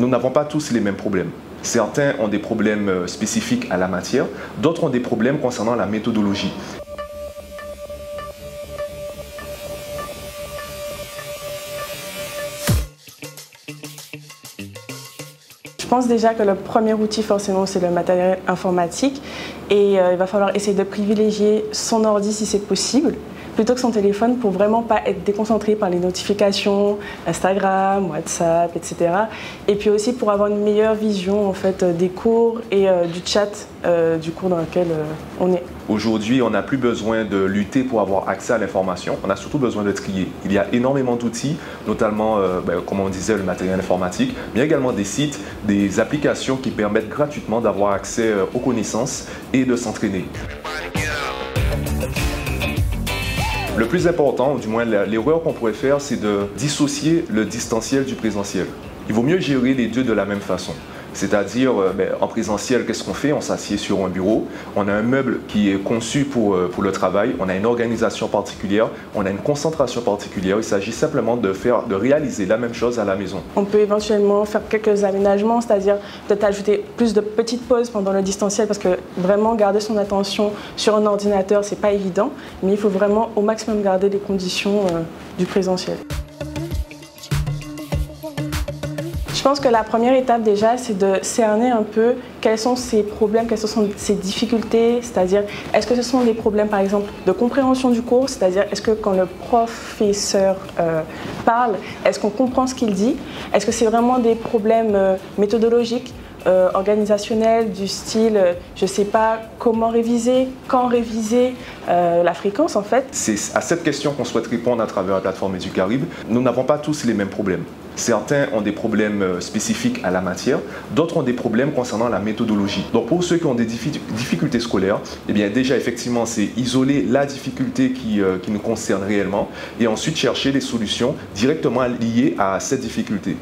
Nous n'avons pas tous les mêmes problèmes. Certains ont des problèmes spécifiques à la matière, d'autres ont des problèmes concernant la méthodologie. Je pense déjà que le premier outil forcément c'est le matériel informatique et il va falloir essayer de privilégier son ordi si c'est possible plutôt que son téléphone pour vraiment pas être déconcentré par les notifications, Instagram, WhatsApp, etc. Et puis aussi pour avoir une meilleure vision en fait des cours et du chat du cours dans lequel on est. Aujourd'hui, on n'a plus besoin de lutter pour avoir accès à l'information, on a surtout besoin de trier. Il y a énormément d'outils, notamment, comme on disait, le matériel informatique, mais également des sites, des applications qui permettent gratuitement d'avoir accès aux connaissances et de s'entraîner. Le plus important, ou du moins l'erreur qu'on pourrait faire, c'est de dissocier le distanciel du présentiel. Il vaut mieux gérer les deux de la même façon. C'est-à-dire, en présentiel, qu'est-ce qu'on fait? On s'assied sur un bureau, on a un meuble qui est conçu pour le travail, on a une organisation particulière, on a une concentration particulière. Il s'agit simplement de réaliser la même chose à la maison. On peut éventuellement faire quelques aménagements, c'est-à-dire peut-être ajouter plus de petites pauses pendant le distanciel parce que vraiment garder son attention sur un ordinateur, c'est pas évident, mais il faut vraiment au maximum garder les conditions du présentiel. Je pense que la première étape déjà, c'est de cerner un peu quels sont ses problèmes, quelles sont ses difficultés, c'est-à-dire est-ce que ce sont des problèmes par exemple de compréhension du cours, c'est-à-dire est-ce que quand le professeur parle, est-ce qu'on comprend ce qu'il dit, est-ce que c'est vraiment des problèmes méthodologiques, organisationnels du style je ne sais pas comment réviser, quand réviser, la fréquence en fait. C'est à cette question qu'on souhaite répondre à travers la plateforme Educarib. Nous n'avons pas tous les mêmes problèmes. Certains ont des problèmes spécifiques à la matière, d'autres ont des problèmes concernant la méthodologie. Donc pour ceux qui ont des difficultés scolaires, eh bien déjà effectivement c'est isoler la difficulté qui nous concerne réellement et ensuite chercher des solutions directement liées à cette difficulté.